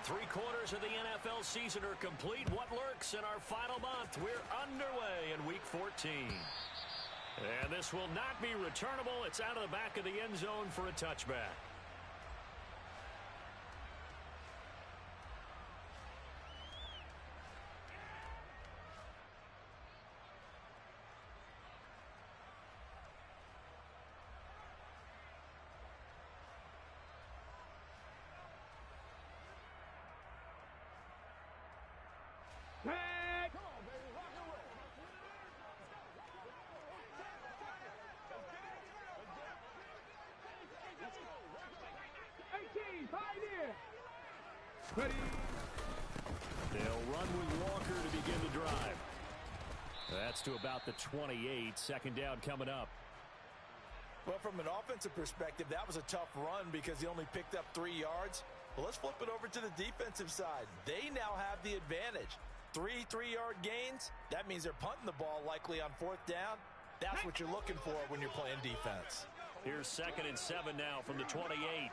3/4 of the NFL season are complete. What lurks in our final month? We're underway in Week 14. And this will not be returnable. It's out of the back of the end zone for a touchback. Tag! Come on, baby. Rock and roll. 18, pioneer. Ready. They'll run with Walker to begin the drive. That's to about the 28. Second down coming up. Well, from an offensive perspective, that was a tough run because he only picked up 3 yards. Well, let's flip it over to the defensive side. They now have the advantage. 3 3-yard gains. That means they're punting the ball likely on 4th down. That's what you're looking for when you're playing defense. Here's 2nd and 7 now from the 28.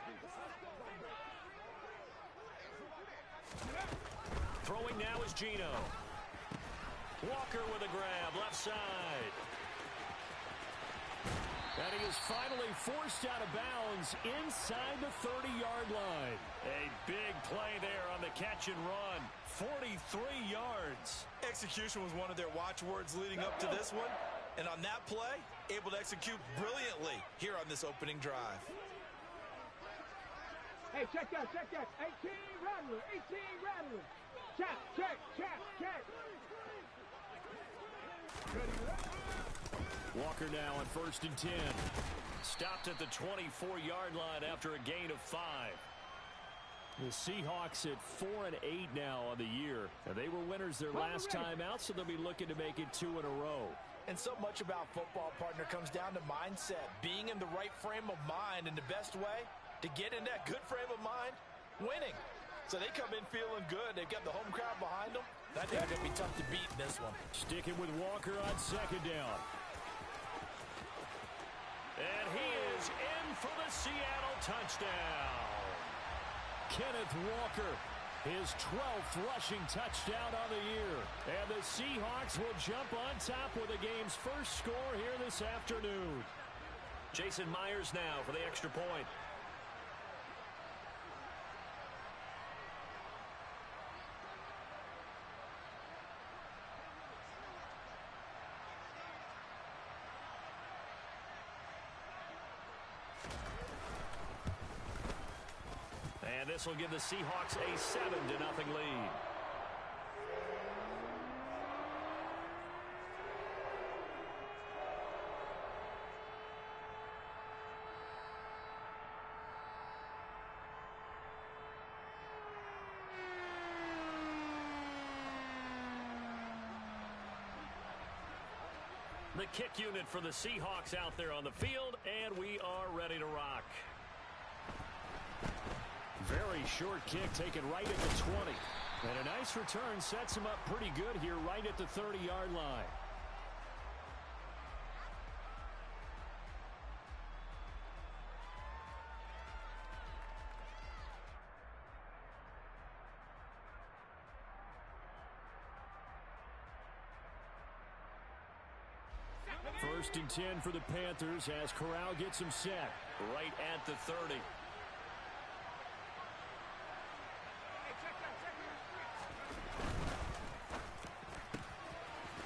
Throwing now is Geno. Walker with a grab, left side. And he is finally forced out of bounds inside the 30-yard line. A big play there on the catch and run. 43 yards. Execution was one of their watchwords leading up to this one. And on that play, able to execute brilliantly here on this opening drive. Hey, check that, check that. 18 rattler, 18 rattler. Check, check, check, check. Walker now on 1st and 10. Stopped at the 24-yard line after a gain of 5. The Seahawks at 4-8 now on the year. And they were winners their last time out, so they'll be looking to make it 2 in a row. And so much about football, partner, comes down to mindset. Being in the right frame of mind, and the best way to get in that good frame of mind, winning. So they come in feeling good. They've got the home crowd behind them. I think they're going to be tough to beat in this one. Sticking with Walker on 2nd down. And he is in for the Seattle touchdown. Kenneth Walker, his 12th rushing touchdown on the year. And the Seahawks will jump on top with the game's first score here this afternoon. Jason Myers now for the extra point. And this will give the Seahawks a 7-0 lead. The kick unit for the Seahawks out there on the field, and we are ready to rock. Very short kick taken right at the 20. And a nice return sets him up pretty good here right at the 30-yard line. First and 10 for the Panthers as Corral gets him set right at the 30.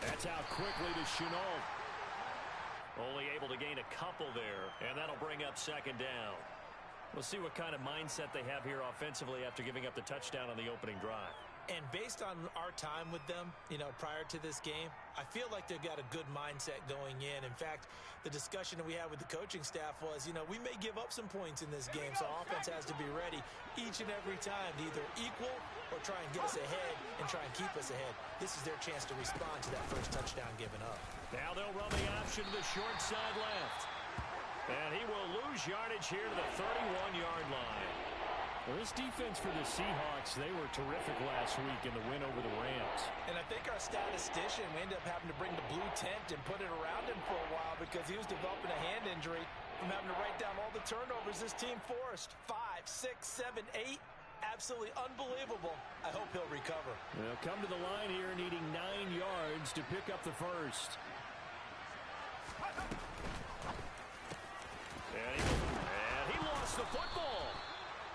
That's out quickly to Chenault. Only able to gain a couple there, and that'll bring up 2nd down. We'll see what kind of mindset they have here offensively after giving up the touchdown on the opening drive. And based on our time with them, prior to this game, I feel like they've got a good mindset going in. In fact, the discussion that we had with the coaching staff was, we may give up some points in this game, so offense has to be ready each and every time to either equal or try and get us ahead and try and keep us ahead. This is their chance to respond to that first touchdown given up. Now they'll run the option to the short side left. And he will lose yardage here to the 31-yard line. Well, this defense for the Seahawks, they were terrific last week in the win over the Rams. And I think our statistician, we ended up having to bring the blue tent and put it around him for a while because he was developing a hand injury from having to write down all the turnovers this team forced. 5, 6, 7, 8. Absolutely unbelievable. I hope he'll recover. They'll come to the line here needing 9 yards to pick up the first. And he lost the football.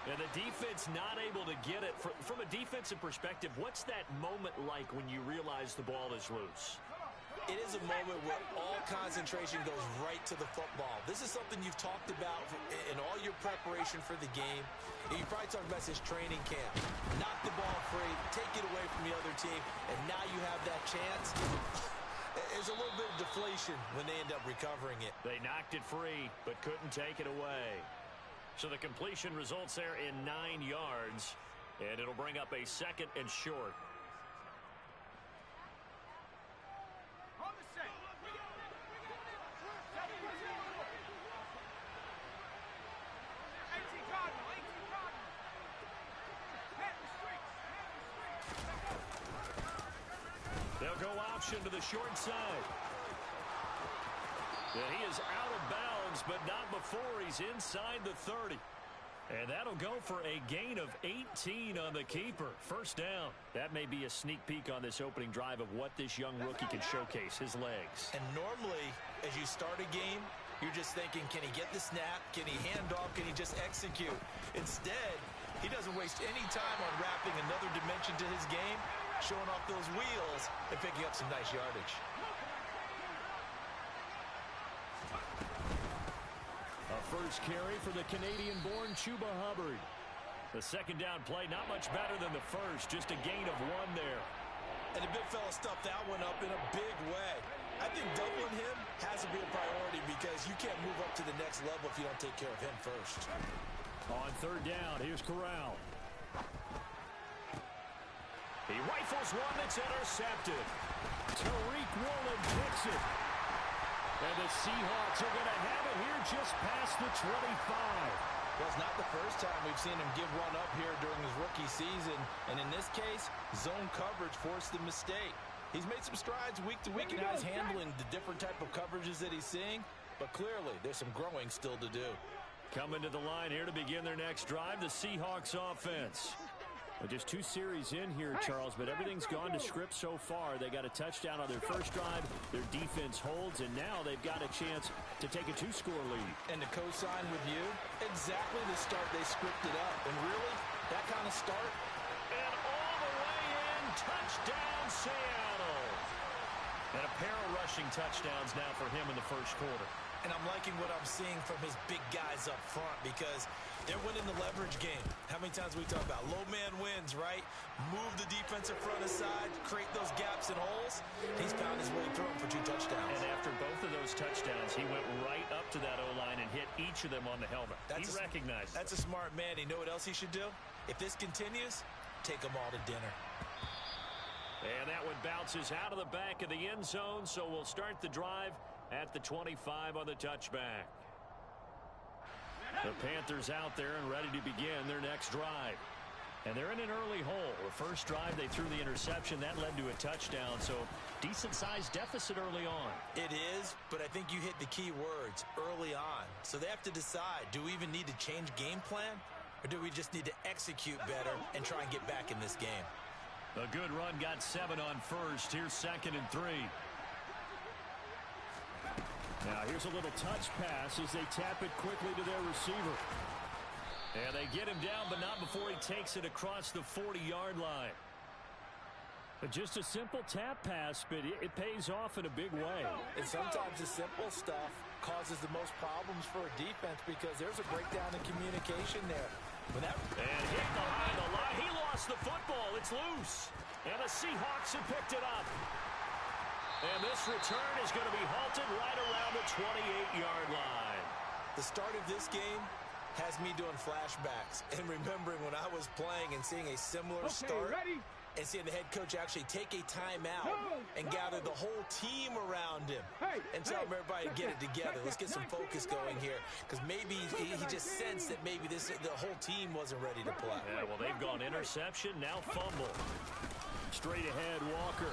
And the defense not able to get it. From a defensive perspective, what's that moment like when you realize the ball is loose? It is a moment where all concentration goes right to the football. This is something you've talked about in all your preparation for the game. You probably talked about this training camp. Knock the ball free, take it away from the other team, and now you have that chance. There's a little bit of deflation when they end up recovering it. They knocked it free, but couldn't take it away. So the completion results there in 9 yards, and it'll bring up a 2nd and short. They'll go option to the short side. And he is out of bounds, but not before he's inside the 30. And that'll go for a gain of 18 on the keeper. First down. That may be a sneak peek on this opening drive of what this young rookie can showcase, his legs. And normally, as you start a game, you're just thinking, can he get the snap? Can he hand off? Can he just execute? Instead, he doesn't waste any time on wrapping another dimension to his game, showing off those wheels and picking up some nice yardage. A first carry for the Canadian-born Chuba Hubbard. The second down play, not much better than the first, just a gain of 1 there. And the big fella stuffed that one up in a big way. I think doubling him has to be a priority because you can't move up to the next level if you don't take care of him first. On third down, here's Corral. He rifles one that's intercepted. Tariq Woolen picks it. And the Seahawks are going to have it here just past the 25. Well, it's not the first time we've seen him give one up here during his rookie season. And in this case, zone coverage forced the mistake. He's made some strides week to week in how he's handling the different type of coverages that he's seeing. But clearly, there's some growing still to do. Coming to the line here to begin their next drive, the Seahawks offense. Just 2 series in here, Charles, but everything's gone to script so far. They got a touchdown on their first drive. Their defense holds, and now they've got a chance to take a 2-score lead. And to co-sign with you, exactly the start they scripted up. And really, that kind of start. And all the way in, touchdown Seattle. And a pair of rushing touchdowns now for him in the first quarter. And I'm liking what I'm seeing from his big guys up front because they're winning the leverage game. How many times we talk about low man wins, right? Move the defensive front aside, create those gaps and holes. He's found his way through them for 2 touchdowns. And after both of those touchdowns, he went right up to that O-line and hit each of them on the helmet. He recognized it. That's a smart man. You know what else he should do? If this continues, take them all to dinner. And that one bounces out of the back of the end zone, so we'll start the drive at the 25 on the touchback. The Panthers out there and ready to begin their next drive. And they're in an early hole. The first drive, they threw the interception. That led to a touchdown, so decent-sized deficit early on. It is, but I think you hit the key words, early on. So they have to decide, do we even need to change game plan? Or do we just need to execute better and try and get back in this game? A good run got 7 on first. Here's 2nd and 3. Now here's a little touch pass as they tap it quickly to their receiver. And they get him down, but not before he takes it across the 40-yard line. But just a simple tap pass, but it pays off in a big way. And sometimes the simple stuff causes the most problems for a defense because there's a breakdown in communication there. And hit behind the line. He lost the football. It's loose. And the Seahawks have picked it up. And this return is going to be halted right around the 28-yard line. The start of this game has me doing flashbacks and remembering when I was playing and seeing a similar start and seeing the head coach actually take a timeout and gather the whole team around him and tell everybody to get it together. Let's get some focus going here because maybe he just sensed that maybe the whole team wasn't ready to play. Yeah, well, they've gone interception, now fumble. Straight ahead, Walker.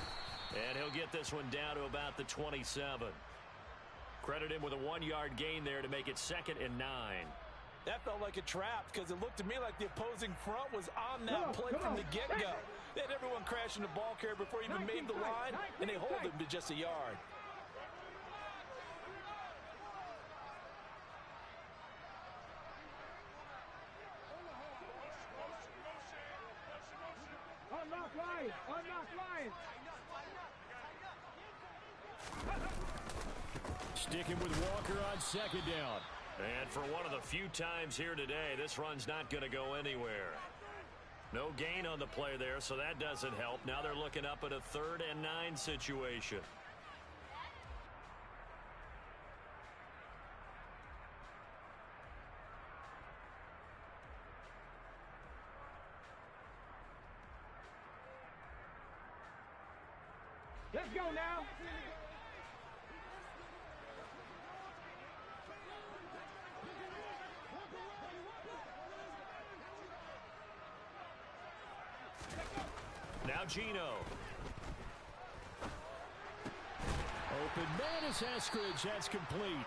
And he'll get this one down to about the 27. Credit him with a 1-yard gain there to make it 2nd and 9. That felt like a trap because it looked to me like the opposing front was on that play from the get-go. They had everyone crashing the ball carrier before he even made the line, and they hold him to just a yard. Unlock Lions! Unlock Lions! Sticking with Walker on second down. And for one of the few times here today, this run's not going to go anywhere. No gain on the play there, so that doesn't help. Now they're looking up at a 3rd and 9 situation. Let's go now. Now Gino. Open man is Eskridge. That's complete.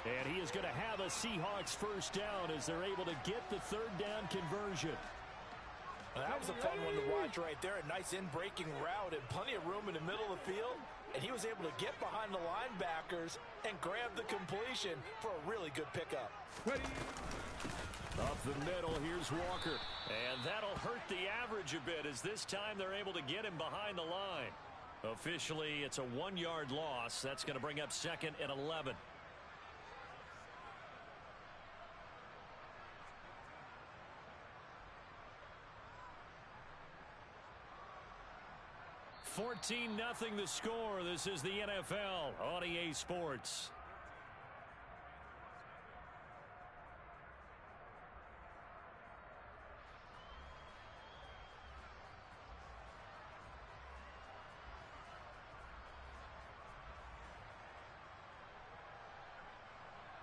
And he is going to have a Seahawks first down as they're able to get the 3rd down conversion. Well, that was a fun one to watch right there. A nice in-breaking route and plenty of room in the middle of the field. And he was able to get behind the linebackers and grab the completion for a really good pickup. Ready. Up the middle, here's Walker. And that'll hurt the average a bit as this time they're able to get him behind the line. Officially, it's a 1-yard loss. That's going to bring up 2nd and 11. $14-0 the score. This is the NFL on EA Sports.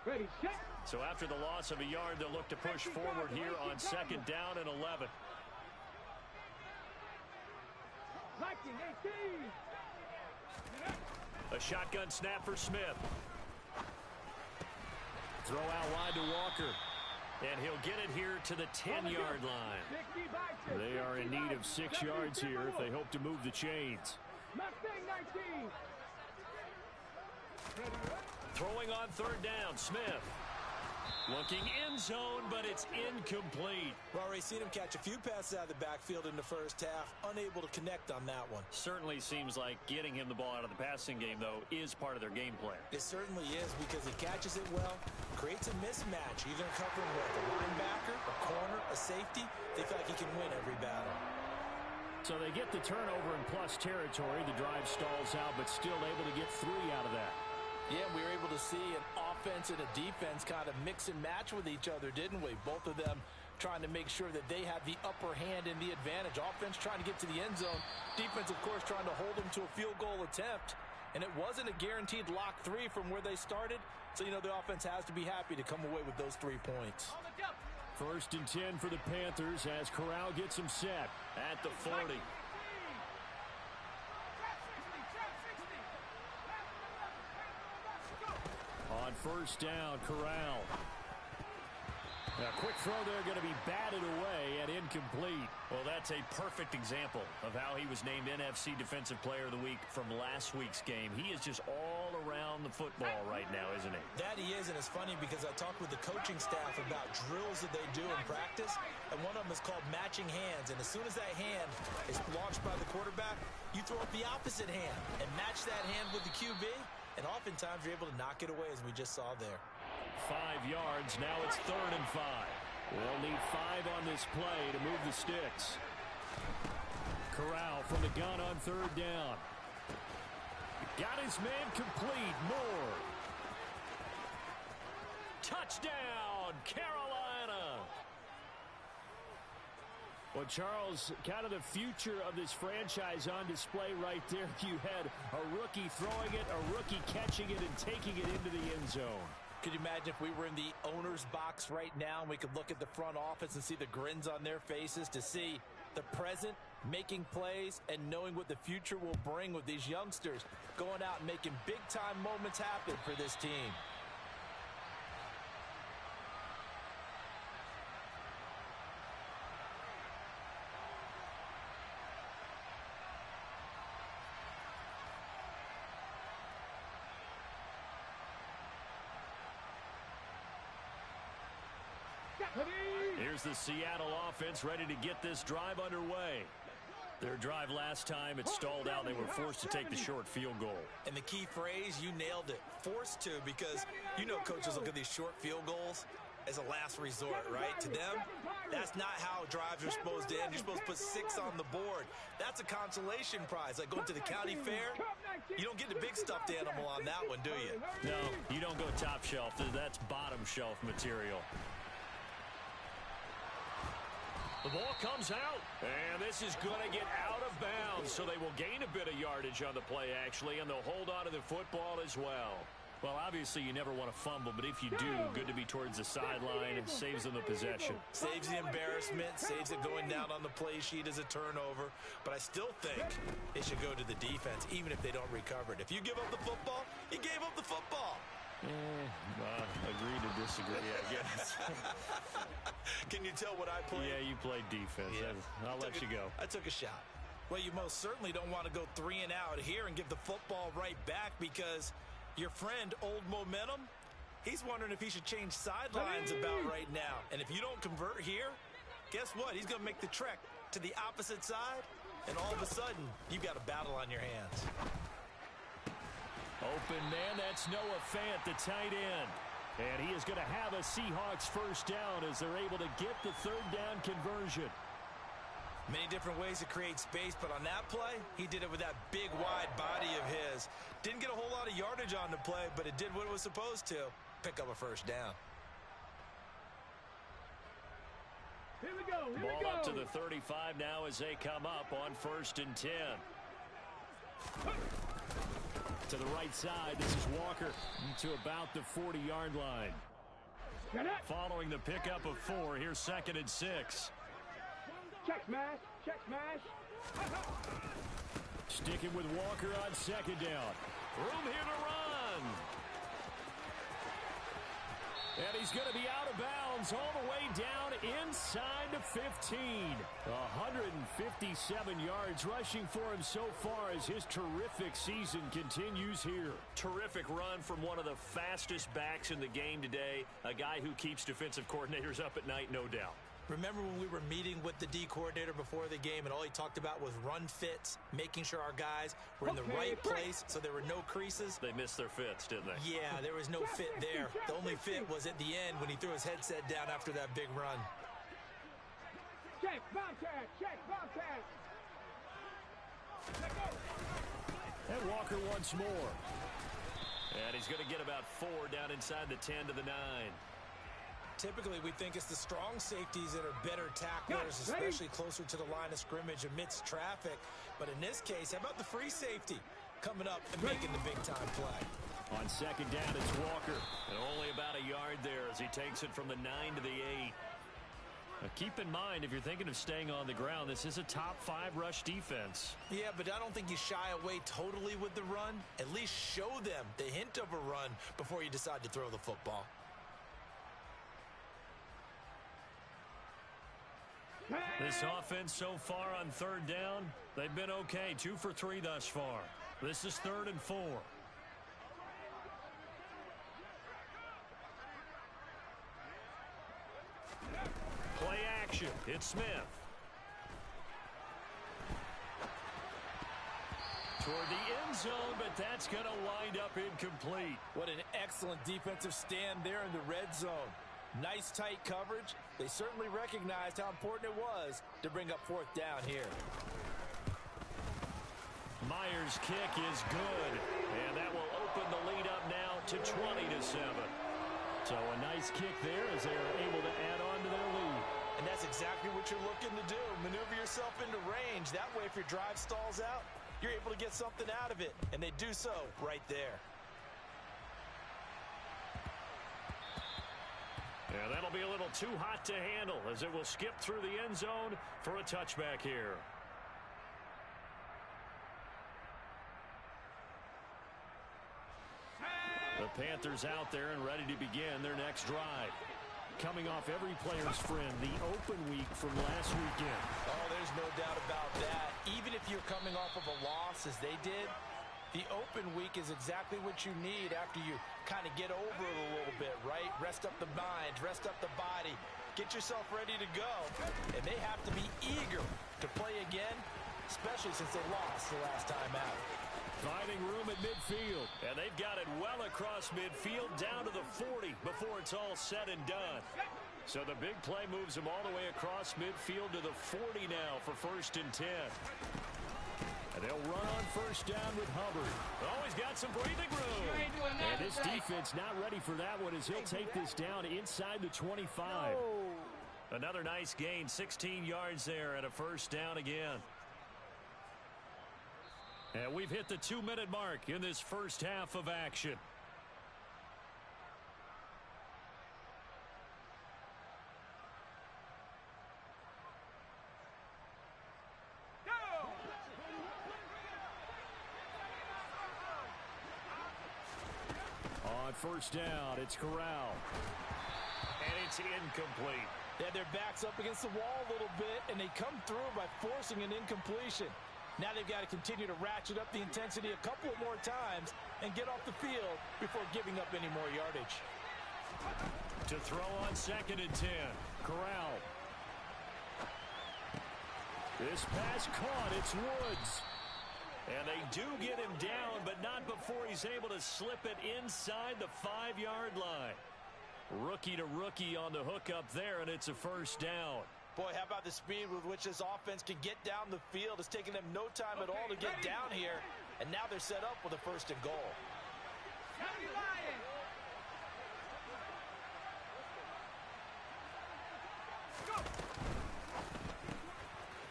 Ready, set. So after the loss of a yard, they'll look to push forward here on 2nd down and 11. Liking 18. A shotgun snap for Smith. Throw out wide to Walker. And he'll get it here to the 10-yard line. They are in need of 6 yards here if they hope to move the chains. Mustang 19. Throwing on 3rd down, Smith. Looking end zone, but it's incomplete. We've already seen him catch a few passes out of the backfield in the first half, unable to connect on that one. Certainly seems like getting him the ball out of the passing game, though, is part of their game plan. It certainly is because he catches it well, creates a mismatch, either covering with a linebacker, a corner, a safety. They feel like he can win every battle. So they get the turnover in plus territory. The drive stalls out, but still able to get 3 out of that. Yeah, we were able to see an offense and a defense kind of mix and match with each other, didn't we? Both of them trying to make sure that they have the upper hand and the advantage. Offense trying to get to the end zone. Defense, of course, trying to hold them to a field goal attempt. And it wasn't a guaranteed lock 3 from where they started. So, you know, the offense has to be happy to come away with those 3 points. 1st and 10 for the Panthers as Corral gets him set at the 40. On 1st down, Corral. A quick throw there going to be batted away and incomplete. Well, that's a perfect example of how he was named NFC Defensive Player of the Week from last week's game. He is just all around the football right now, isn't he? That he is, and it's funny because I talked with the coaching staff about drills that they do in practice, and one of them is called matching hands. And as soon as that hand is launched by the quarterback, you throw up the opposite hand and match that hand with the QB, and oftentimes you're able to knock it away, as we just saw there. 5 yards. Now it's 3rd and 5. They'll need 5 on this play to move the sticks. Corral from the gun on 3rd down. Got his man complete. Moore. Touchdown, Carolina. Well, Charles, kind of the future of this franchise on display right there. You had a rookie throwing it, a rookie catching it, and taking it into the end zone. Could you imagine if we were in the owner's box right now and we could look at the front office and see the grins on their faces, to see the present making plays and knowing what the future will bring with these youngsters going out and making big-time moments happen for this team. Here's the Seattle offense ready to get this drive underway. Their drive last time, it stalled out. They were forced to take the short field goal. And the key phrase, you nailed it, forced to, because you know coaches look at these short field goals as a last resort, right? To them, that's not how drives are supposed to end. You're supposed to put 6 on the board. That's a consolation prize. Like going to the county fair, you don't get the big stuffed animal on that one, do you? No, you don't go top shelf. That's bottom shelf material. The ball comes out, and this is going to get out of bounds, so they will gain a bit of yardage on the play, actually, and they'll hold on to the football as well. Well, obviously, you never want to fumble, but if you do, good to be towards the sideline and saves them the possession. Saves the embarrassment, saves it going down on the play sheet as a turnover, but I still think it should go to the defense, even if they don't recover it. If you give up the football, you gave up the football. Agree to disagree, I guess. Can you tell what I played? Yeah, you played defense. Yeah. I'll let you go. I took a shot. Well, you most certainly don't want to go 3 and out here and give the football right back, because your friend, Old Momentum, he's wondering if he should change sidelines about right now. And if you don't convert here, guess what? He's going to make the trek to the opposite side, and all of a sudden, you've got a battle on your hands. Open man, that's Noah Fant, the tight end. And he is going to have a Seahawks first down as they're able to get the third down conversion. Many different ways to create space, but on that play, he did it with that big, wide body of his. Didn't get a whole lot of yardage on the play, but it did what it was supposed to, pick up a first down. Here we go. Ball up to the 35 now as they come up on 1st and 10. To the right side, this is Walker to about the 40-yard line. Following the pickup of 4, here's 2nd and 6. Check smash, check smash. Sticking with Walker on 2nd down. Room here to run. And he's going to be out of bounds all the way down inside the 15. 157 yards rushing for him so far as his terrific season continues here. Terrific run from one of the fastest backs in the game today. A guy who keeps defensive coordinators up at night, no doubt. Remember when we were meeting with the D coordinator before the game, and all he talked about was run fits, making sure our guys were in the right place so there were no creases? They missed their fits, didn't they? Yeah, there was no fit there. The only fit was at the end when he threw his headset down after that big run. Check, bomb tag, check, bomb tag. Let go. And Walker once more. And he's going to get about 4 down inside the 10 to the 9. Typically, we think it's the strong safeties that are better tacklers, especially closer to the line of scrimmage amidst traffic. But in this case, how about the free safety coming up and making the big-time play? On 2nd down, it's Walker. And only about a yard there as he takes it from the 9 to the 8. Now, keep in mind, if you're thinking of staying on the ground, this is a top 5 rush defense. Yeah, but I don't think you shy away totally with the run. At least show them the hint of a run before you decide to throw the football. This offense so far on 3rd down, they've been okay. 2 for 3 thus far. This is 3rd and 4. Play action. It's Smith. Toward the end zone, but that's going to wind up incomplete. What an excellent defensive stand there in the red zone. Nice tight coverage. They certainly recognized how important it was to bring up 4th down here. Myers' kick is good, and that will open the lead up now to 20-7. So a nice kick there as they are able to add on to their lead. And that's exactly what you're looking to do. Maneuver yourself into range. That way, if your drive stalls out, you're able to get something out of it. And they do so right there. Yeah, that'll be a little too hot to handle as it will skip through the end zone for a touchback here. The Panthers out there and ready to begin their next drive. Coming off every player's friend, the open week from last weekend. Oh, there's no doubt about that. Even if you're coming off of a loss as they did, the open week is exactly what you need after you kind of get over it a little bit, right? Rest up the mind, rest up the body. get yourself ready to go. And they have to be eager to play again, especially since they lost the last time out. Finding room at midfield, and they've got it well across midfield down to the 40 before it's all said and done. So the big play moves them all the way across midfield to the 40 now for 1st and 10. And they'll run on 1st down with Hubbard. Oh, he's got some breathing room. And this defense not ready for that one as he'll take this down inside the 25. No. Another nice gain, 16 yards there and a 1st down again. And we've hit the 2-minute mark in this first half of action. On 1st down, it's Corral. And it's incomplete. They had their backs up against the wall a little bit, and they come through by forcing an incompletion. Now they've got to continue to ratchet up the intensity a couple of more times and get off the field before giving up any more yardage. To throw on 2nd and 10, Corral. This pass caught, it's Woods. And they do get him down, but not before he's able to slip it inside the 5-yard line. Rookie to rookie on the hook up there, and it's a 1st down. Boy, how about the speed with which this offense can get down the field? It's taken them no time at all to get down here, and now they're set up with a 1st and goal.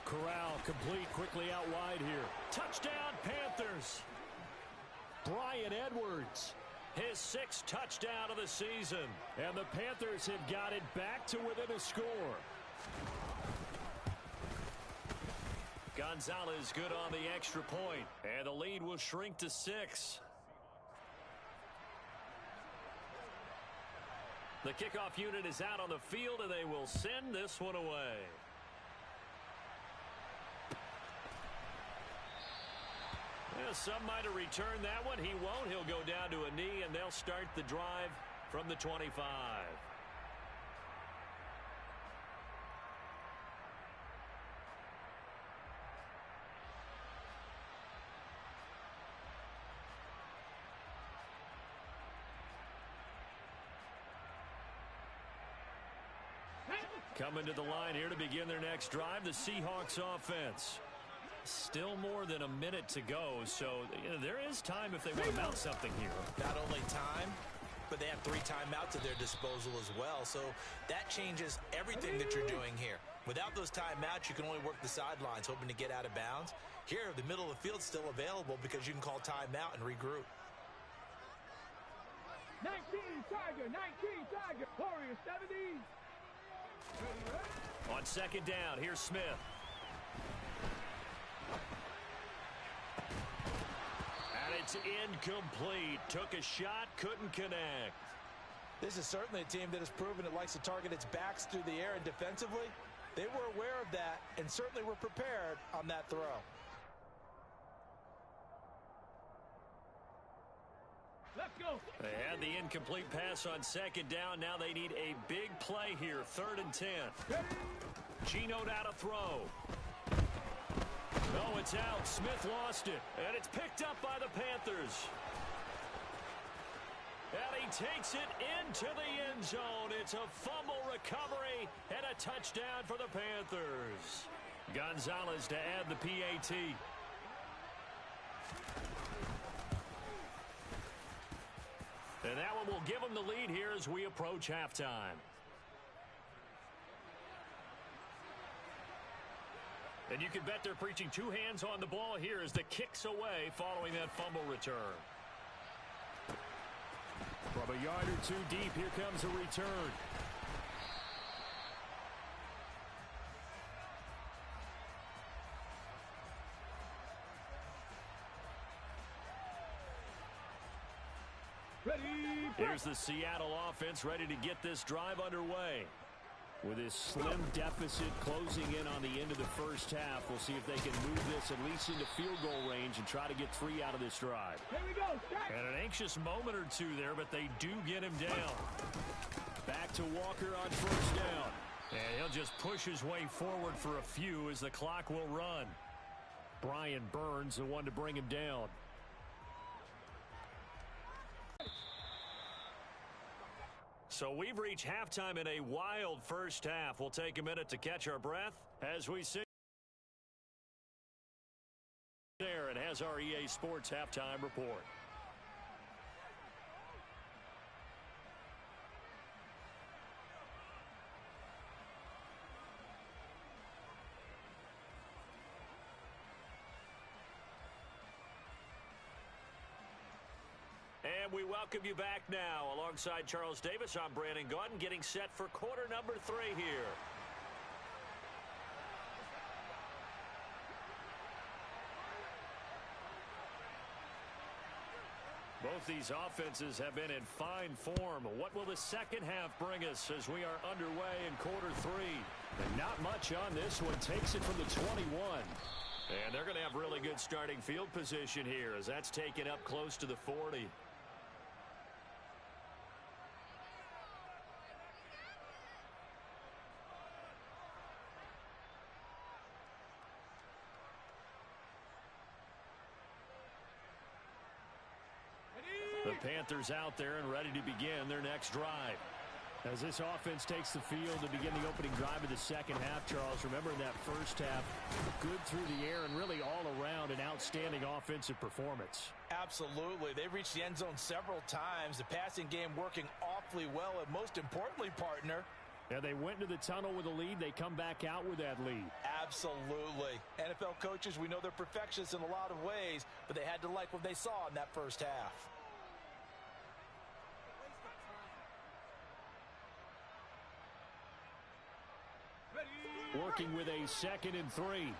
Corral complete quickly out wide here. Touchdown, Panthers. Bryan Edwards, his 6th touchdown of the season. And the Panthers have got it back to within a score. Gonzalez good on the extra point, and the lead will shrink to 6. The kickoff unit is out on the field, and they will send this one away. Yeah, some might have returned that one. He won't. He'll go down to a knee, and they'll start the drive from the 25. Coming to the line here to begin their next drive, the Seahawks offense. Still more than a minute to go, so there is time if they want to mount something here. Not only time, but they have 3 timeouts at their disposal as well, so that changes everything that you're doing here. Without those timeouts, you can only work the sidelines, hoping to get out of bounds. Here, the middle of the field's still available because you can call timeout and regroup. 19 Tiger, 19 Tiger, Warriors 70. On 2nd down, here's Smith. And it's incomplete. Took a shot, couldn't connect. This is certainly a team that has proven it likes to target its backs through the air, and defensively, they were aware of that and certainly were prepared on that throw. Let's go. They had the incomplete pass on 2nd down. Now they need a big play here. 3rd and 10. Geno out of throw. No, it's out. Smith lost it. And it's picked up by the Panthers. And he takes it into the end zone. It's a fumble recovery and a touchdown for the Panthers. Gonzalez to add the PAT. And that one will give them the lead here as we approach halftime. And you can bet they're preaching 2 hands on the ball here as the kick's away following that fumble return. From a yard or 2 deep, here comes a return. Here's the Seattle offense ready to get this drive underway. With this slim deficit closing in on the end of the first half, we'll see if they can move this at least into field goal range and try to get 3 out of this drive. Here we go. And an anxious moment or 2 there, but they do get him down. Back to Walker on 1st down. He'll just push his way forward for a few as the clock will run. Brian Burns, the one to bring him down. So we've reached halftime in a wild first half. We'll take a minute to catch our breath as we see there and has our EA Sports halftime report. And we welcome you back now. Alongside Charles Davis, I'm Brandon Gaudin, getting set for quarter number 3 here. Both these offenses have been in fine form. What will the second half bring us as we are underway in quarter 3? And not much on this one. Takes it from the 21. And they're going to have really good starting field position here as that's taken up close to the 40. The Panthers out there and ready to begin their next drive. As this offense takes the field to begin the opening drive of the second half, Charles, remember in that first half, good through the air and really all around an outstanding offensive performance. Absolutely. They reached the end zone several times. The passing game working awfully well, and most importantly, partner, and they went into the tunnel with a lead. They come back out with that lead. Absolutely. NFL coaches, we know they're perfectionists in a lot of ways, but they had to like what they saw in that first half. Working with a 2nd and 3.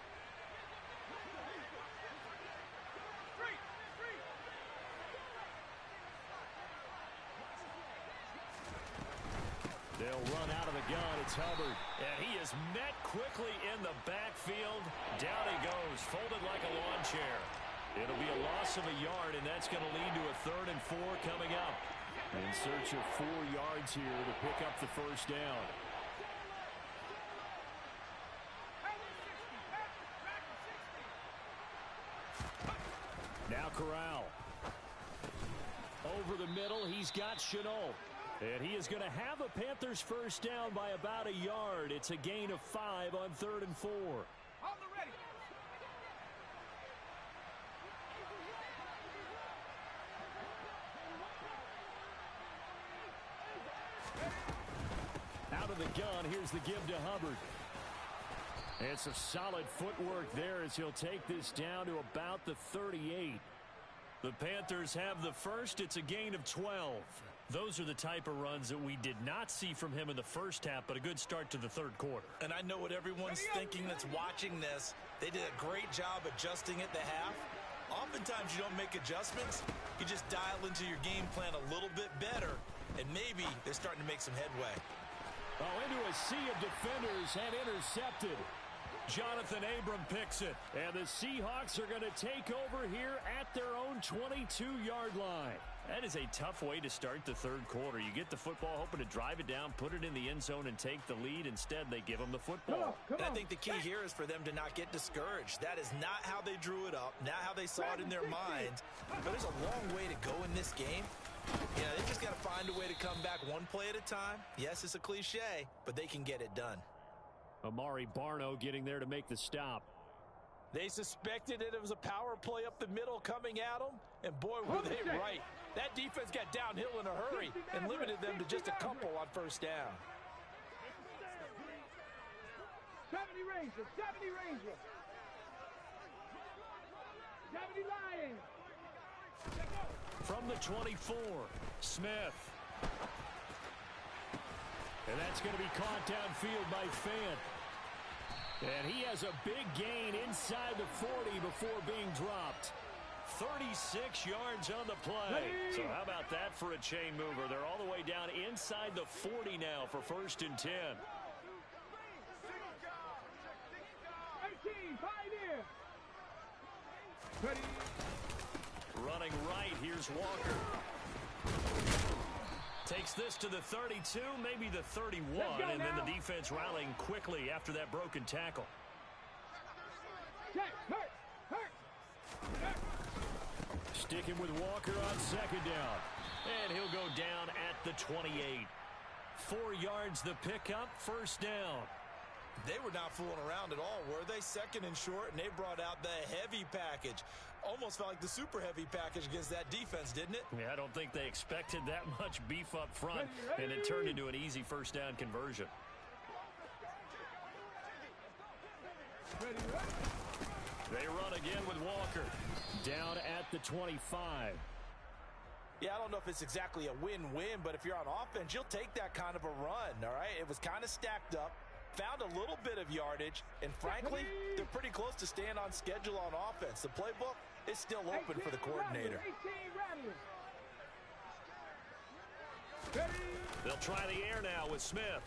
They'll run out of the gun. It's Hubbard. And he is met quickly in the backfield. Down he goes, folded like a lawn chair. It'll be a loss of a yard, and that's going to lead to a 3rd and 4 coming up. In search of 4 yards here to pick up the first down. Now Corral. Over the middle, he's got Chenault. And he is going to have a Panthers first down by about a yard. It's a gain of 5 on 3rd and 4. On the ready. Out of the gun, here's the give to Hubbard. And some solid footwork there as he'll take this down to about the 38. The Panthers have the first. It's a gain of 12. Those are the type of runs that we did not see from him in the first half, but a good start to the 3rd quarter. And I know what everyone's thinking that's watching this. They did a great job adjusting at the half. Oftentimes you don't make adjustments. You just dial into your game plan a little bit better, and maybe they're starting to make some headway. Oh, into a sea of defenders and intercepted. Jonathan Abram picks it. And the Seahawks are going to take over here at their own 22-yard line. That is a tough way to start the 3rd quarter. You get the football, hoping to drive it down, put it in the end zone, and take the lead. Instead, they give them the football. And I think the key here is for them to not get discouraged. That is not how they drew it up, not how they saw it in their mind. But there's a long way to go in this game. Yeah, they just got to find a way to come back one play at a time. Yes, it's a cliche, but they can get it done. Amari Barno getting there to make the stop. They suspected it was a power play up the middle coming at them, and boy, were they right. That defense got downhill in a hurry and limited them to just a couple on first down. 70 Rangers, 70 Rangers. 70 Lions. From the 24, Smith. And that's going to be caught downfield by Fant. And he has a big gain inside the 40 before being dropped. 36 yards on the play. So how about that for a chain mover? They're all the way down inside the 40 now for 1st and 10. 18, Pioneer. Ready. Running right, here's Walker. Takes this to the 32, maybe the 31, and then the defense rallying quickly after that broken tackle. Sticking with Walker on second down. And he'll go down at the 28. 4 yards the pickup, first down. They were not fooling around at all, were they? Second and short, and they brought out the heavy package. Almost felt like the super heavy package against that defense, didn't it? Yeah, I don't think they expected that much beef up front, and it turned into an easy first down conversion. They run again with Walker. Down at the 25. Yeah, I don't know if it's exactly a win-win, but if you're on offense, you'll take that kind of a run, all right? It was kind of stacked up, found a little bit of yardage, and frankly, they're pretty close to staying on schedule on offense. The playbook is still open for the coordinator. They'll try the air now with Smith.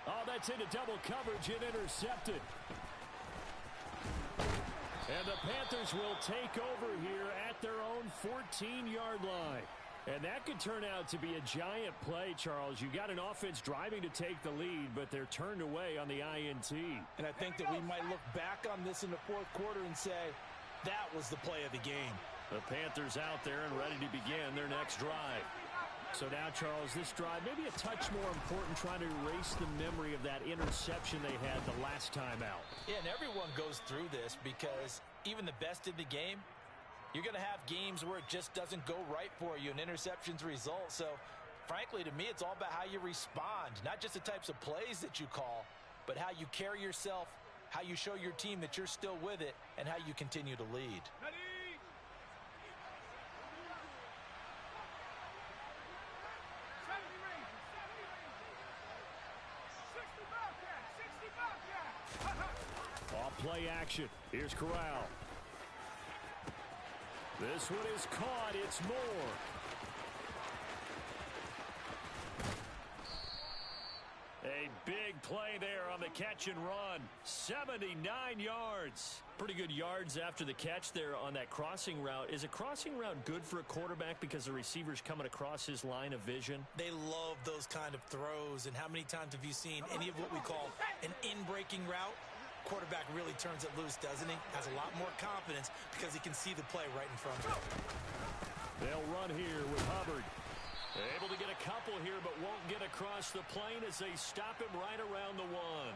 Oh, that's into double coverage and intercepted. And the Panthers will take over here at their own 14-yard line. And that could turn out to be a giant play, Charles. You got an offense driving to take the lead, but they're turned away on the INT. And I think that we might look back on this in the fourth quarter and say, that was the play of the game. The Panthers out there and ready to begin their next drive. So now, Charles, this drive maybe a touch more important, trying to erase the memory of that interception they had the last time out. Yeah, and everyone goes through this because even the best in the game, you're going to have games where it just doesn't go right for you and interceptions result. So, frankly, to me, it's all about how you respond, not just the types of plays that you call, but how you carry yourself, how you show your team that you're still with it, and how you continue to lead. Off play action. Here's Corral. This one is caught. It's Moore. A big play there on the catch and run. 79 yards. Pretty good yards after the catch there on that crossing route. Is a crossing route good for a quarterback because the receiver's coming across his line of vision? They love those kind of throws. And how many times have you seen any of what we call an in-breaking route? Quarterback really turns it loose, doesn't he? Has a lot more confidence because he can see the play right in front of him. They'll run here with Hubbard. Able to get a couple here, but won't get across the plane as they stop him right around the one.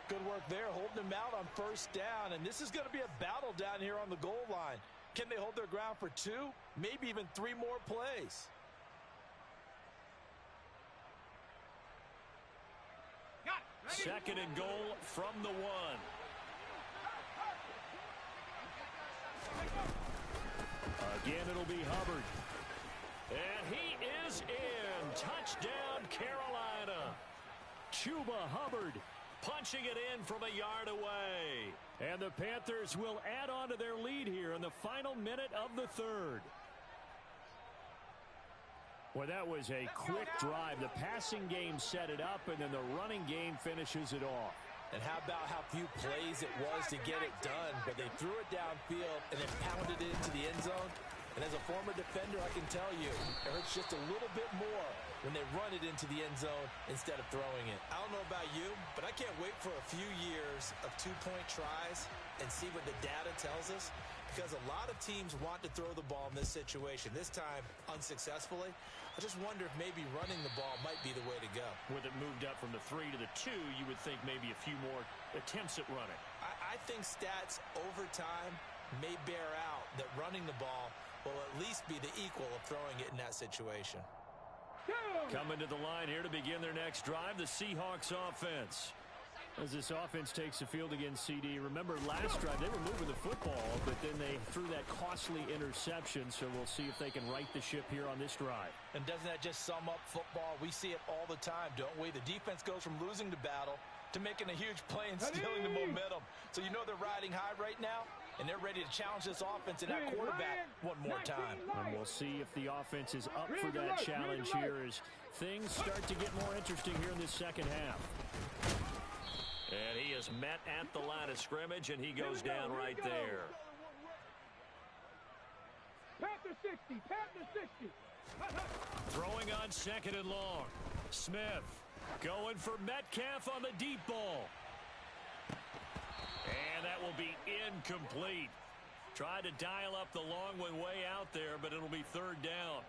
Good work there, holding him out on first down. And this is going to be a battle down here on the goal line. Can they hold their ground for 2, maybe even 3 more plays? Second and goal from the 1. Again, it'll be Hubbard. And he is in. Touchdown, Carolina. Chuba Hubbard punching it in from a yard away. And the Panthers will add on to their lead here in the final minute of the third. Well, that was a quick drive. The passing game set it up, and then the running game finishes it off. And how about how few plays it was to get it done, but they threw it downfield and then pounded it into the end zone. And as a former defender, I can tell you, it hurts just a little bit more when they run it into the end zone instead of throwing it. I don't know about you, but I can't wait for a few years of 2-point tries and see what the data tells us, because a lot of teams want to throw the ball in this situation. This time, unsuccessfully. I just wonder if maybe running the ball might be the way to go. With it moved up from the 3 to the 2, you would think maybe a few more attempts at running. I think stats over time may bear out that running the ball will at least be the equal of throwing it in that situation. Coming to the line here to begin their next drive, the Seahawks offense. As this offense takes the field against CD. Remember last drive, they were moving the football, but then they threw that costly interception, so we'll see if they can right the ship here on this drive. And doesn't that just sum up football? We see it all the time, don't we? The defense goes from losing the battle to making a huge play and stealing the momentum. So you know they're riding high right now, and they're ready to challenge this offense and that quarterback one more time. And we'll see if the offense is up for that challenge here as things start to get more interesting here in this second half. And he is met at the line of scrimmage, and he goes down right there. Panther 60, Panther 60. Throwing on second and long. Smith going for Metcalf on the deep ball. And that will be incomplete. Tried to dial up the long one way out there, but it'll be third down.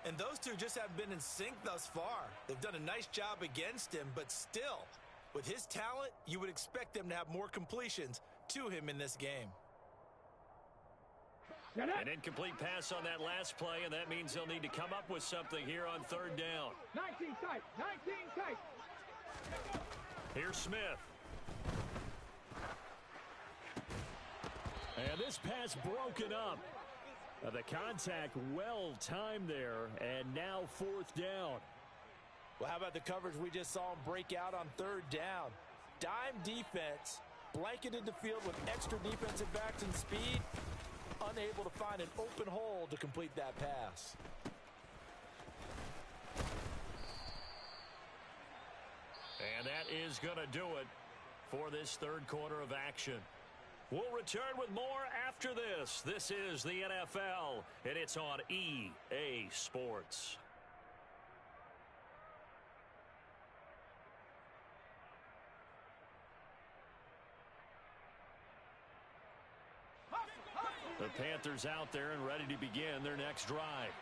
And those two just haven't been in sync thus far. They've done a nice job against him, but still, with his talent, you would expect them to have more completions to him in this game. An incomplete pass on that last play, and that means they'll need to come up with something here on third down. 19 tight, 19 tight. Here's Smith. And this pass broken up. The contact well timed there, and now fourth down. Well, how about the coverage we just saw him break out on third down? Dime defense, blanketed the field with extra defensive backs and speed, unable to find an open hole to complete that pass. And that is going to do it for this third quarter of action. We'll return with more after this. This is the NFL, and it's on EA Sports. The Panthers out there and ready to begin their next drive.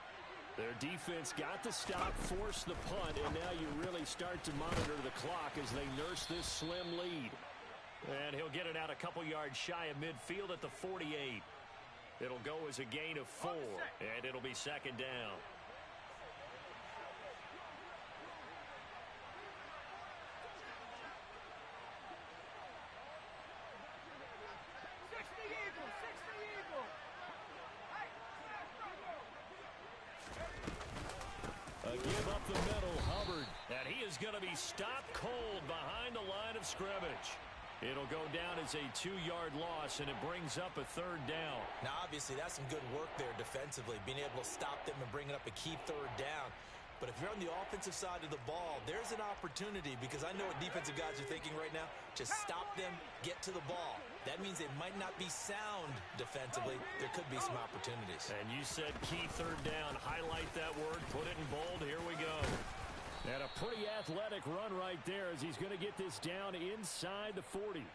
Their defense got the stop, forced the punt, and now you really start to monitor the clock as they nurse this slim lead. And he'll get it out a couple yards shy of midfield at the 48. It'll go as a gain of 4, and it'll be second down. A give up the middle, Hubbard. And he is going to be stopped cold behind the line of scrimmage. It'll go down as a 2-yard loss, and it brings up a third down. Now, obviously, that's some good work there defensively, being able to stop them and bringing up a key third down. But if you're on the offensive side of the ball, there's an opportunity, because I know what defensive guys are thinking right now. Just stop them, get to the ball. That means it might not be sound defensively. There could be some opportunities. And you said key third down. Highlight that word. Put it in bold. Here we go. And a pretty athletic run right there as he's going to get this down inside the 40.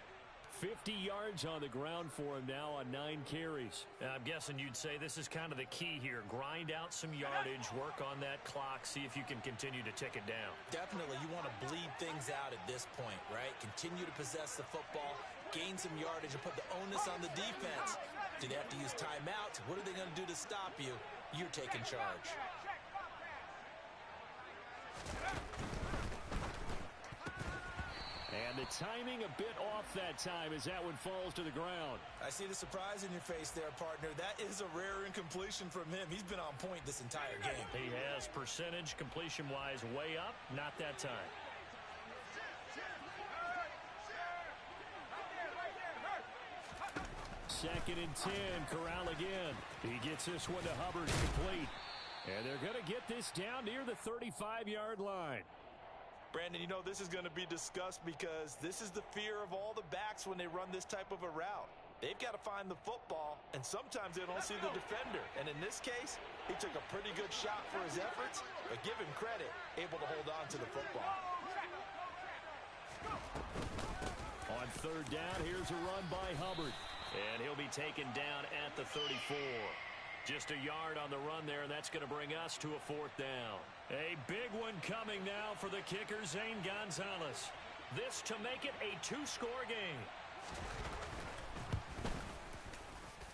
50 yards on the ground for him now on 9 carries. I'm guessing you'd say this is kind of the key here. Grind out some yardage, work on that clock, see if you can continue to tick it down. Definitely, you want to bleed things out at this point, right? Continue to possess the football, gain some yardage, and put the onus on the defense. Do they have to use timeouts? What are they going to do to stop you? You're taking charge. And the timing a bit off that time as that one falls to the ground. I see the surprise in your face there, partner. That is a rare incompletion from him. He's been on point this entire game. He has percentage completion-wise way up, not that time. Second and 10, Corral again. He gets this one to Hubbard, complete. And they're going to get this down near the 35-yard line. Brandon, you know, this is going to be discussed because this is the fear of all the backs when they run this type of a route. They've got to find the football, and sometimes they don't see the defender. And in this case, he took a pretty good shot for his efforts, but give him credit, able to hold on to the football. On third down, here's a run by Hubbard. And he'll be taken down at the 34. Just a yard on the run there, and that's going to bring us to a fourth down. A big one coming now for the kicker, Zane Gonzalez. This to make it a 2-score game.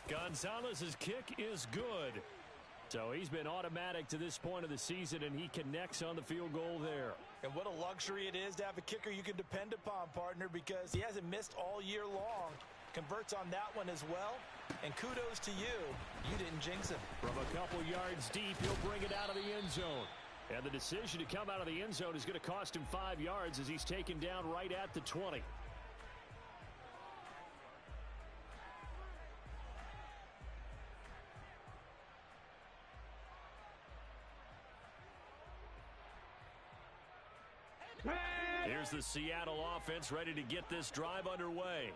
Gonzalez's kick is good. So he's been automatic to this point of the season, and he connects on the field goal there. And what a luxury it is to have a kicker you can depend upon, partner, because he hasn't missed all year long. Converts on that one as well. And kudos to you. You didn't jinx him. From a couple yards deep, he'll bring it out of the end zone. And the decision to come out of the end zone is going to cost him 5 yards as he's taken down right at the 20. Here's the Seattle offense ready to get this drive underway.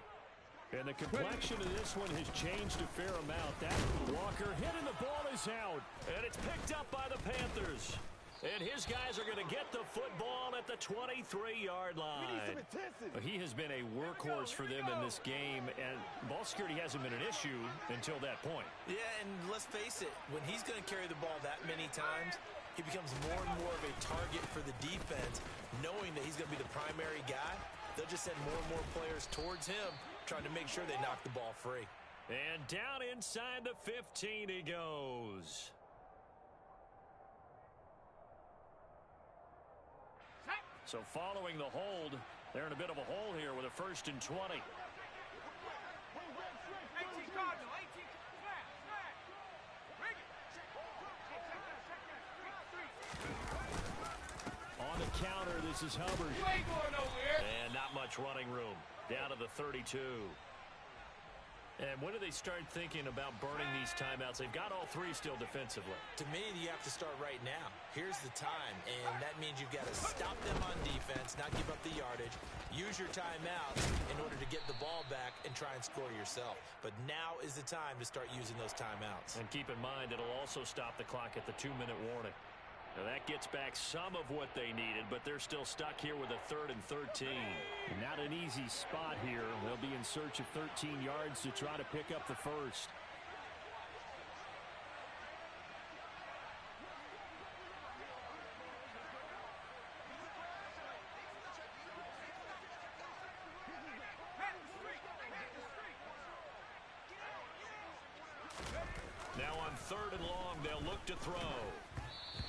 And the complexion of this one has changed a fair amount. That Walker hit and the ball is out. And it's picked up by the Panthers. And his guys are going to get the football at the 23-yard line. He has been a workhorse for them in this game, and ball security hasn't been an issue until that point. Yeah, and let's face it, when he's going to carry the ball that many times, he becomes more and more of a target for the defense, knowing that he's going to be the primary guy. They'll just send more and more players towards him, trying to make sure they knock the ball free. And down inside the 15 he goes. So following the hold, they're in a bit of a hole here with a 1st and 20. 18 Cardinal, 18 flat. Bring it. On the counter, this is Hubbard. You ain't going nowhere. And not much running room. Down to the 32. And when do they start thinking about burning these timeouts? They've got all 3 still defensively. To me, you have to start right now. Here's the time, and that means you've got to stop them on defense, not give up the yardage, use your timeouts in order to get the ball back and try and score yourself. But now is the time to start using those timeouts. And keep in mind, it'll also stop the clock at the 2-minute warning. Now that gets back some of what they needed, but they're still stuck here with a 3rd and 13. Not an easy spot here. They'll be in search of 13 yards to try to pick up the first. Now on 3rd and long, they'll look to throw.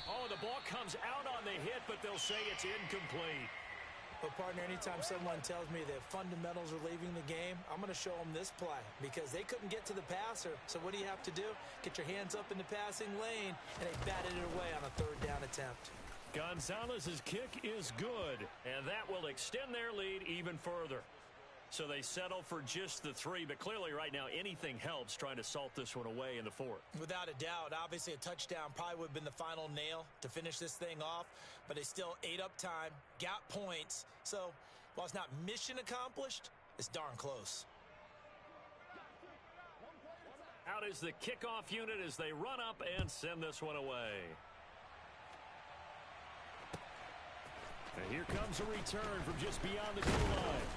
Oh, the ball comes out on the hit, but they'll say it's incomplete. But, partner, anytime someone tells me that fundamentals are leaving the game, I'm going to show them this play because they couldn't get to the passer. So what do you have to do? Get your hands up in the passing lane, and they batted it away on a 3rd down attempt. Gonzalez's kick is good, and that will extend their lead even further. So they settle for just the 3, but clearly right now anything helps trying to salt this one away in the 4th. Without a doubt, obviously a touchdown probably would have been the final nail to finish this thing off, but they still ate up time, got points. So while it's not mission accomplished, it's darn close. Out is the kickoff unit as they run up and send this one away. And here comes a return from just beyond the goal line.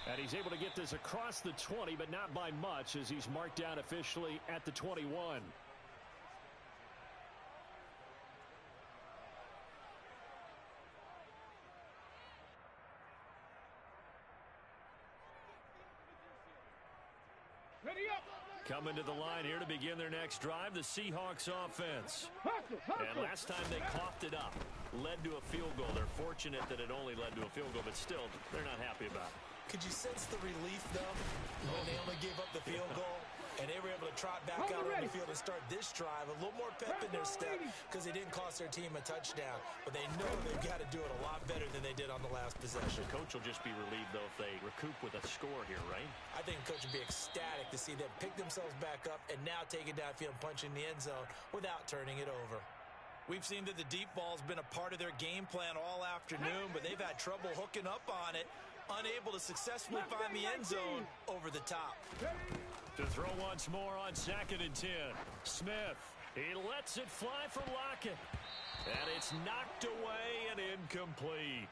And he's able to get this across the 20, but not by much as he's marked down officially at the 21. Ready up. Coming to the line here to begin their next drive, the Seahawks offense. And last time they coughed it up, led to a field goal. They're fortunate that it only led to a field goal, but still, they're not happy about it. Could you sense the relief, though, when they only gave up the field goal and they were able to trot back out on the field and start this drive? A little more pep in their step because they didn't cost their team a touchdown, but they know they've got to do it a lot better than they did on the last possession. The coach will just be relieved, though, if they recoup with a score here, right? I think the coach would be ecstatic to see them pick themselves back up and now take it downfield and punch in the end zone without turning it over. We've seen that the deep ball's been a part of their game plan all afternoon, but they've had trouble hooking up on it, unable to successfully find the end zone over the top. To throw once more on 2nd and 10. Smith, he lets it fly for Lockett. And it's knocked away and incomplete.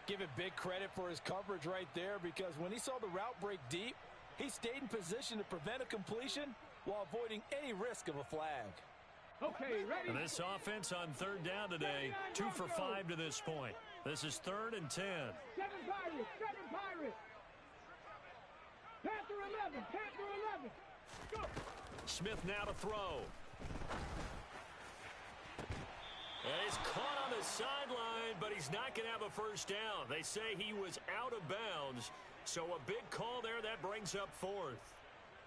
Give it big credit for his coverage right there because when he saw the route break deep, he stayed in position to prevent a completion while avoiding any risk of a flag. Okay, ready. And this offense on 3rd down today, 2 for 5 to this point. This is 3rd and 10. 7 Pirates. Panther 11. Go. Smith now to throw. And he's caught on the sideline, but he's not going to have a first down. They say he was out of bounds, so a big call there. That brings up 4th.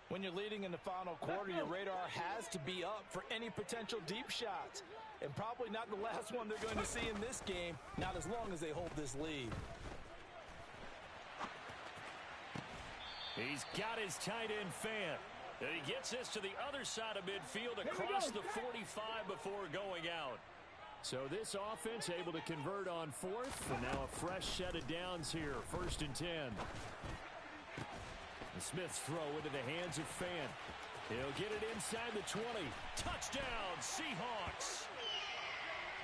When you're leading in the final quarter, your radar has to be up for any potential deep shots. And probably not the last one they're going to see in this game, not as long as they hold this lead. He's got his tight end Fant. And he gets this to the other side of midfield across the 45 before going out. So this offense able to convert on 4th. And now a fresh set of downs here. 1st and 10. And Smith's throw into the hands of Fant. He'll get it inside the 20. Touchdown, Seahawks.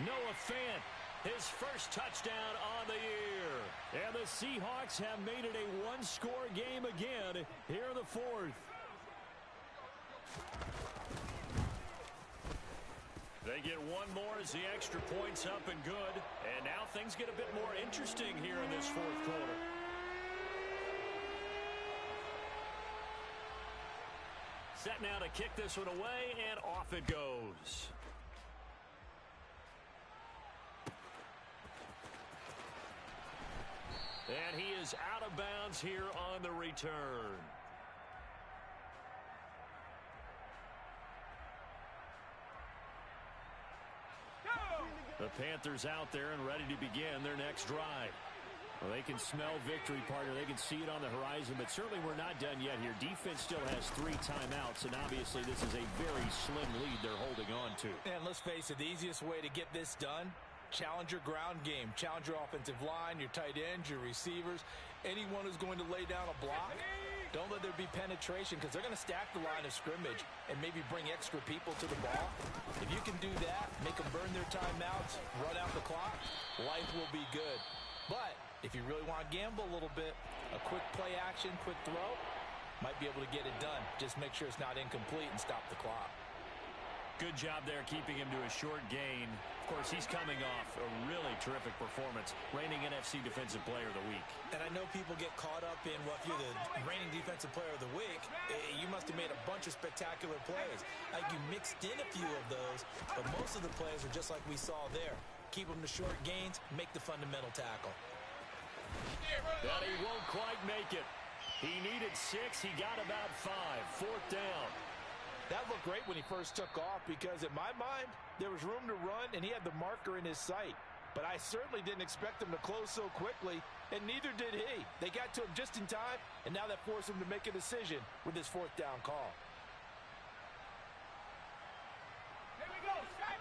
Noah Fant, his first touchdown on the year. And the Seahawks have made it a one-score game again here in the fourth. They get one more as the extra point's up and good. And now things get a bit more interesting here in this fourth quarter. Set now to kick this one away, and off it goes. And he is out of bounds here on the return. The Panthers out there and ready to begin their next drive. Well, they can smell victory, partner. They can see it on the horizon, but certainly we're not done yet here. Defense still has 3 timeouts, and obviously this is a very slim lead they're holding on to. And let's face it, the easiest way to get this done, challenge your ground game. Challenge your offensive line, your tight ends, your receivers, anyone who's going to lay down a block. Don't let there be penetration because they're going to stack the line of scrimmage and maybe bring extra people to the ball. If you can do that, make them burn their timeouts, run out the clock, life will be good. But if you really want to gamble a little bit, a quick play action, quick throw, might be able to get it done. Just make sure it's not incomplete and stop the clock. Good job there keeping him to a short gain. Of course, he's coming off a really terrific performance, reigning NFC Defensive Player of the Week. And I know people get caught up in, well, if you're the reigning Defensive Player of the Week, you must have made a bunch of spectacular plays. Like you mixed in a few of those, but most of the plays are just like we saw there. Keep them to short gains, make the fundamental tackle. But he won't quite make it. He needed 6. He got about 5. 4th down. That looked great when he first took off because in my mind, there was room to run and he had the marker in his sight. But I certainly didn't expect him to close so quickly, and neither did he. They got to him just in time, and now that forced him to make a decision with his 4th down call. Here we go, Shaq.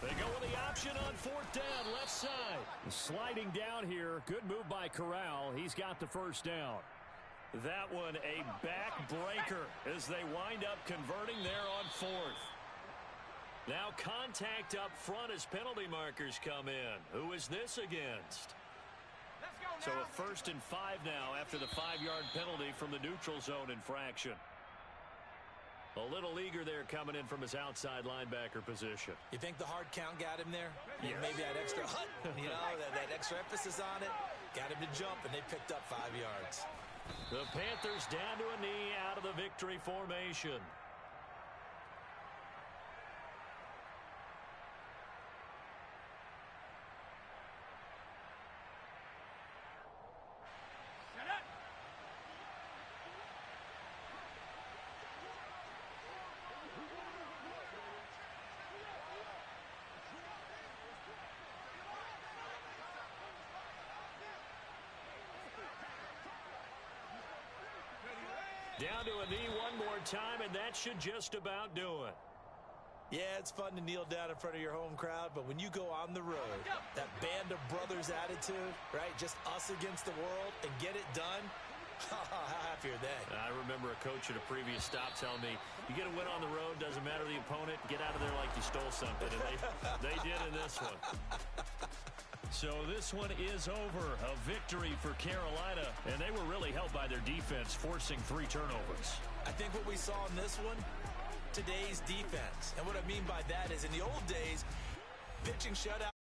They go with the option on 4th down, left side. Sliding down here. Good move by Corral. He's got the 1st down. That one a backbreaker as they wind up converting there on 4th. Now contact up front as penalty markers come in. Who is this against? So a 1st and 5 now after the 5-yard penalty from the neutral zone infraction. A little eager there coming in from his outside linebacker position. You think the hard count got him there? Yeah. Maybe that extra hut, that extra emphasis on it, got him to jump, and they picked up 5 yards. The Panthers down to a knee out of the victory formation. Down to a knee one more time, and that should just about do it. Yeah, it's fun to kneel down in front of your home crowd, but when you go on the road, that band of brothers attitude, right, just us against the world, and get it done, how happy are they? I remember a coach at a previous stop telling me, you get a win on the road, doesn't matter the opponent, get out of there like you stole something, and they did in this one. So this one is over. A victory for Carolina, and they were really helped by their defense, forcing 3 turnovers. I think what we saw in this one, today's defense. And what I mean by that is in the old days, pitching shutout.